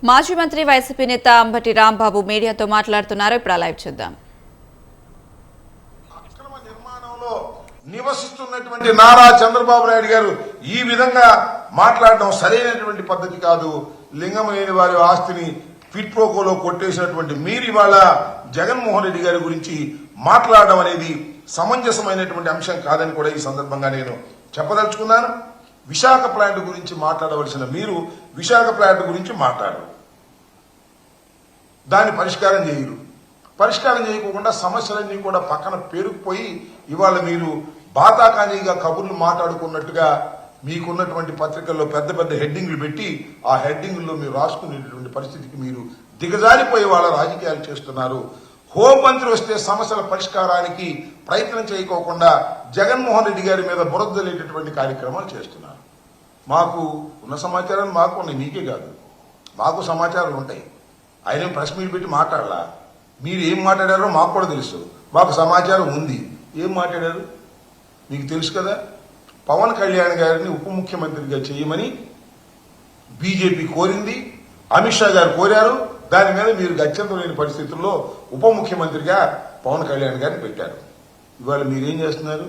మాజీ మంత్రి వైసీపీ నేత అంబటి రాంబాబు మీడియాతో మాట్లాడుతున్నారు. ఇప్పుడు లైవ్ చూద్దాం. అక్రమ నిర్మాణంలో నివసిస్తున్నటువంటి నారా చంద్రబాబు నాయుడు గారు ఈ విధంగా మాట్లాడడం సరైనటువంటి పద్ధతి కాదు. లింగం లేని వారి ఆస్తిని ఫిట్ప్రోకోలో కొట్టేసినటువంటి మీరు ఇవాళ జగన్మోహన్ రెడ్డి గారి గురించి మాట్లాడడం అనేది సమంజసమైనటువంటి అంశం కాదని కూడా ఈ సందర్భంగా నేను చెప్పదలుచుకున్నాను. విశాఖ ప్లాంట్ గురించి మాట్లాడవలసిన మీరు విశాఖ ప్లాంట్ గురించి మాట్లాడరు, దాన్ని పరిష్కారం చేయరు. పరిష్కారం చేయకుండా సమస్యలన్నీ కూడా పక్కన పేరుకుపోయి ఇవాళ మీరు బాతాకానీగా కబుర్లు మాట్లాడుకున్నట్టుగా మీకున్నటువంటి పత్రికల్లో పెద్ద పెద్ద హెడ్డింగ్లు పెట్టి ఆ హెడ్డింగ్లో మీరు రాసుకునేటువంటి పరిస్థితికి మీరు దిగజారిపోయే వాళ్ళ రాజకీయాలు చేస్తున్నారు. హోంమంత్రి వస్తే సమస్యల పరిష్కారానికి ప్రయత్నం చేయకోకుండా జగన్మోహన్ రెడ్డి గారి మీద బురదలేటటువంటి కార్యక్రమాలు చేస్తున్నారు. మాకు ఉన్న సమాచారాన్ని మాకు ఉన్నాయి, మీకే కాదు మాకు సమాచారాలు ఉంటాయి. ఆయన ప్రెస్ మీట్ పెట్టి మాట్లాడాలా, మీరు ఏం మాట్లాడారో మాకు కూడా తెలుసు, మాకు సమాచారం ఉంది. ఏం మాట్లాడారు మీకు తెలుసు కదా. పవన్ కళ్యాణ్ గారిని ఉప ముఖ్యమంత్రిగా చేయమని బీజేపీ కోరింది, అమిత్ షా గారు కోరారు. దాని మీద మీరు గత్యంతరం లేని పరిస్థితుల్లో ఉప ముఖ్యమంత్రిగా పవన్ కళ్యాణ్ గారిని పెట్టారు. ఇవాళ మీరేం చేస్తున్నారు?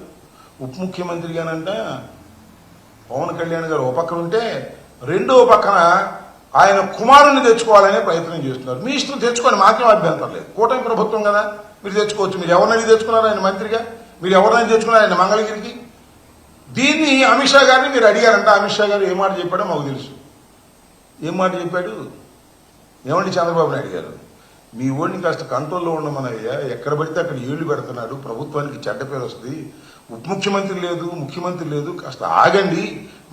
ఉప ముఖ్యమంత్రిగానంట పవన్ కళ్యాణ్ గారు ఒక పక్కన ఉంటే రెండో పక్కన ఆయన కుమారుని తెచ్చుకోవాలనే ప్రయత్నం చేస్తున్నారు. మీ ఇష్టం తెచ్చుకొని మాకేం అభ్యంతరం లేదు, కూటమి ప్రభుత్వం కదా, మీరు తెచ్చుకోవచ్చు. మీరు ఎవరినైనా తెచ్చుకున్నారు ఆయన మంత్రిగా, మీరు ఎవరినైనా తెచ్చుకున్నారు ఆయన మంగళగిరికి. దీన్ని అమిత్ షా గారిని మీరు అడిగారంట. అమిత్ షా గారు ఏ మాట చెప్పాడో మాకు తెలుసు. ఏం మాట చెప్పాడు? ఏమండి చంద్రబాబు నాయుడు గారు, మీ ఓడిని కాస్త కంట్రోల్లో ఉండమనయ్యా, ఎక్కడ పడితే అక్కడ ఏళ్లు పెడుతున్నాడు, ప్రభుత్వానికి చెడ్డ పేరు వస్తుంది, ఉప ముఖ్యమంత్రి లేదు ముఖ్యమంత్రి లేదు, కాస్త ఆగండి,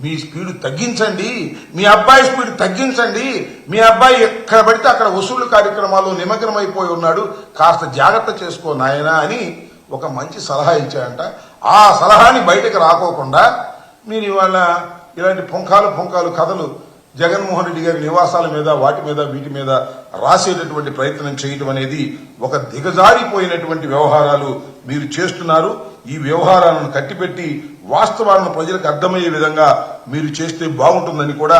మీ స్పీడ్ తగ్గించండి, మీ అబ్బాయి స్పీడ్ తగ్గించండి, మీ అబ్బాయి ఎక్కడ పడితే అక్కడ వసూలు కార్యక్రమాల్లో నిమగ్నమైపోయి ఉన్నాడు, కాస్త జాగ్రత్త చేసుకో నాయనా అని ఒక మంచి సలహా ఇచ్చాయంట. ఆ సలహాని బయటకు రాకోకుండా మీరు ఇవాళ ఇలాంటి పుంకాలు కథలు జగన్మోహన్ రెడ్డి గారి నివాసాల మీద వాటి మీద వీటి మీద రాసేటటువంటి ప్రయత్నం చేయటం అనేది ఒక దిగజారిపోయినటువంటి వ్యవహారాలు మీరు చేస్తున్నారు. ఈ వ్యవహారాలను కట్టిపెట్టి వాస్తవాలను ప్రజలకు అర్థమయ్యే విధంగా మీరు చేస్తే బాగుంటుందని కూడా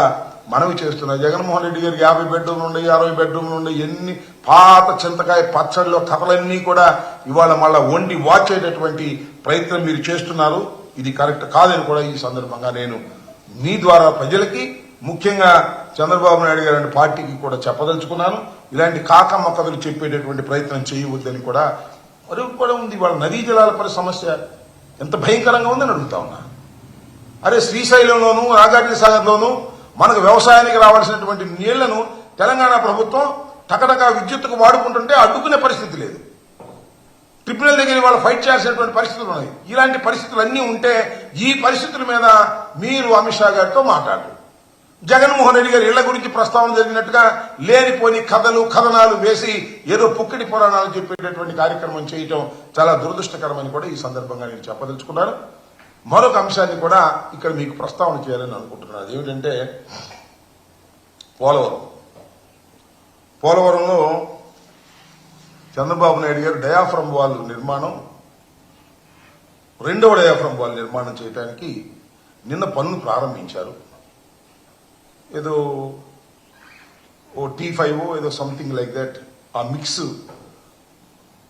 మనవి చేస్తున్నారు. జగన్మోహన్ రెడ్డి గారికి 50 బెడ్రూమ్లు ఉన్నాయి, 60 బెడ్రూమ్లు ఉన్నాయి, ఎన్ని పాత చింతకాయ పచ్చడిలో కథలన్నీ కూడా ఇవాళ మళ్ళా వండి వాచేటటువంటి ప్రయత్నం మీరు చేస్తున్నారు. ఇది కరెక్ట్ కాదని కూడా ఈ సందర్భంగా నేను మీ ద్వారా ప్రజలకి, ముఖ్యంగా చంద్రబాబు నాయుడు గారి పార్టీకి కూడా చెప్పదలుచుకున్నాను. ఇలాంటి కాకమ్మ కథలు చెప్పేటటువంటి ప్రయత్నం చేయవద్దని కూడా కూడా ఉంది. వాళ్ళ నదీ జలాల పరి సమస్య ఎంత భయంకరంగా ఉందని అడుగుతా ఉన్నా. అరే శ్రీశైలంలోను నాగార్జున సాగర్లోను మనకు వ్యవసాయానికి రావాల్సినటువంటి నీళ్లను తెలంగాణ ప్రభుత్వం టకటకా విద్యుత్తుకు వాడుకుంటుంటే అడ్డుకునే పరిస్థితి లేదు. ట్రిబ్యునల్ దగ్గర వాళ్ళు ఫైట్ చేయాల్సినటువంటి పరిస్థితులు ఉన్నాయి. ఇలాంటి పరిస్థితులు అన్నీ ఉంటే ఈ పరిస్థితుల మీద మీరు అమిత్ షా గారితో మాట్లాడరు. జగన్మోహన్ రెడ్డి గారి ఇళ్ల గురించి ప్రస్తావన జరిగినట్టుగా లేనిపోని కథనాలు వేసి ఏదో పుక్కిడి పురాణాలు చెప్పేటటువంటి కార్యక్రమం చేయటం చాలా దురదృష్టకరమని కూడా ఈ సందర్భంగా నేను చెప్పదలుచుకున్నాను. మరొక అంశాన్ని కూడా ఇక్కడ మీకు ప్రస్తావన చేయాలని అనుకుంటున్నాను. అదేమిటంటే పోలవరంలో చంద్రబాబు నాయుడు గారు డయాఫ్రమ్ వాల్ నిర్మాణం, రెండవ డయాఫ్రమ్ వాల్ నిర్మాణం చేయడానికి నిన్న పనులు ప్రారంభించారు. ఏదో T5 ఏదో సంథింగ్ లైక్ దట్ ఆ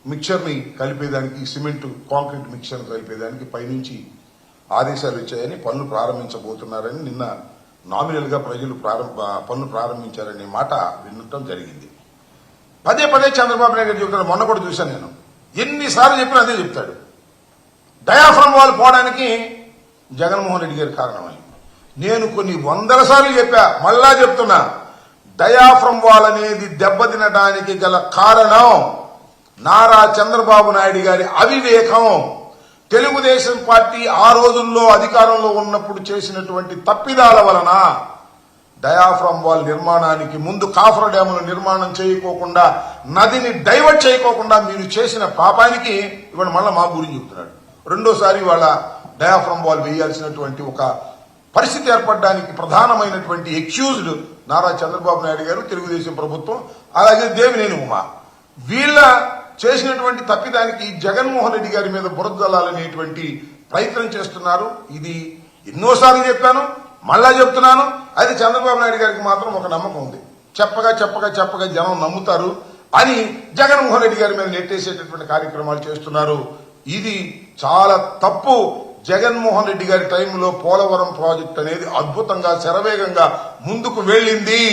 మిక్చర్ని కలిపేదానికి, సిమెంట్ కాంక్రీట్ మిక్చర్ని కలిపేదానికి పైనుంచి ఆదేశాలు ఇచ్చాయని పనులు ప్రారంభించబోతున్నారని నిన్న నామినల్గా ప్రజలు పనులు ప్రారంభించారనే మాట వినటం జరిగింది. పదే చంద్రబాబు నాయుడు గారు చెప్తాడు. మొన్న కూడా చూశాను నేను, ఎన్నిసార్లు చెప్పినా అదే చెప్తాడు. డయాఫ్రమ్ వాల్ పోవడానికి జగన్మోహన్ రెడ్డి గారి కారణమని నేను కొన్ని వందల సార్లు చెప్పా, మళ్ళా చెప్తున్నా. డయాఫ్రమ్ వాల్ అనేది దెబ్బతినడానికి గల కారణం నారా చంద్రబాబు నాయుడు గారి అవివేకం. తెలుగుదేశం పార్టీ ఆ రోజుల్లో అధికారంలో ఉన్నప్పుడు చేసినటువంటి తప్పిదాల వలన డయాఫ్రమ్ వాల్ నిర్మాణానికి ముందు కాఫర్ డ్యాముల నిర్మాణం చేయకోకుండా, నదిని డైవర్ట్ చేయకోకుండా మీరు చేసిన పాపానికి ఇవాళ మళ్ళా మా గురించి చెబుతున్నాడు. రెండోసారి వాళ్ళ డయాఫ్రమ్ వాల్ వేయాల్సినటువంటి ఒక పరిస్థితి ఏర్పడడానికి ప్రధానమైనటువంటి ఎక్యూజ్డ్ నారా చంద్రబాబు నాయుడు గారు, తెలుగుదేశం ప్రభుత్వం, అలాగే దేవినేని ఉమా. వీళ్ళ చేసినటువంటి తప్పిదానికి జగన్మోహన్ రెడ్డి గారి మీద బురద జల్లాలనేటువంటి ప్రయత్నం చేస్తున్నారు. ఇది ఎన్నోసార్లు చెప్పాను, మళ్ళా చెప్తున్నాను. అది చంద్రబాబు నాయుడు గారికి మాత్రం ఒక నమ్మకం ఉంది, చెప్పగా జనం నమ్ముతారు అని జగన్మోహన్ రెడ్డి గారి మీద నెట్టేసేటటువంటి కార్యక్రమాలు చేస్తున్నారు. ఇది చాలా తప్పు. జగన్మోహన్ రెడ్డి గారి టైంలో పోలవరం ప్రాజెక్ట్ అనేది అద్భుతంగా శరవేగంగా ముందుకు వెళ్ళింది.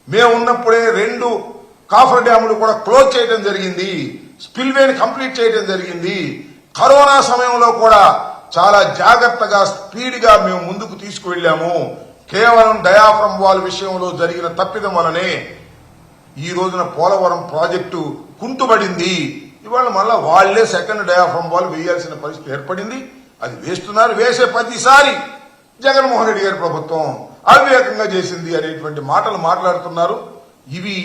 మేము ఉన్నప్పుడే 2 కాఫర్ డ్యాములు కూడా క్లోజ్ చేయడం జరిగింది. స్పిల్వేని కంప్లీట్ చేయడం జరిగింది. కరోనా సమయంలో కూడా చాలా జాగ్రత్తగా స్పీడ్గా మేము ముందుకు తీసుకువెళ్లాము. కేవలం డయాఫ్రమ్ వాల్ విషయంలో జరిగిన తప్పిదం వలనే ఈ రోజున పోలవరం ప్రాజెక్టు కుంటుబడింది. ఇవాళ మళ్ళా వాళ్లే సెకండ్ డయాఫ్రమ్ వాల్ వేయాల్సిన పరిస్థితి ఏర్పడింది. అది వేస్తున్నారు. వేసే ప్రతిసారి జగన్మోహన్ రెడ్డి గారి ప్రభుత్వం అవివేకంగా చేసింది అనేటువంటి మాటలు మాట్లాడుతున్నారు. ఇవి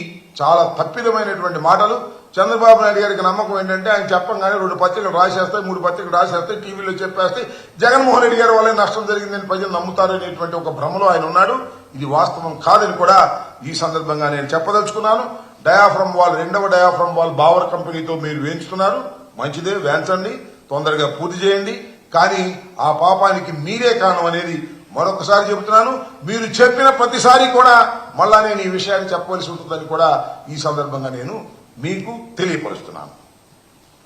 చాలా తప్పిదమైనటువంటి మాటలు. చంద్రబాబు నాయుడు గారికి నమ్మకం ఏంటంటే ఆయన చెప్పంగానే 2 పత్రికలు రాసేస్తాయి, 3 పత్రికలు రాసేస్తాయి, టీవీలో చెప్పేస్తాయి, జగన్మోహన్ రెడ్డి గారి వల్లే నష్టం జరిగిందని ప్రజలు నమ్ముతారు అనేటువంటి ఒక భ్రమలో ఆయన ఉన్నాడు. ఇది వాస్తవం కాదని కూడా ఈ సందర్భంగా నేను చెప్పదలుచుకున్నాను. డయాఫ్రమ్ వాల్ 2వ డయాఫ్రమ్ వాల్ బావర్ కంపెనీతో మీరు వేయించుతున్నారు. మంచిదే, వేయించండి, తొందరగా పూర్తి చేయండి. కానీ ఆ పాపానికి మీరే కారణం అనేది మరొకసారి చెబుతున్నాను. మీరు చెప్పిన ప్రతిసారి కూడా మళ్ళా నేను ఈ విషయాన్ని చెప్పవలసి ఉంటుందని కూడా ఈ సందర్భంగా నేను మీకు తెలియపరుస్తున్నాను.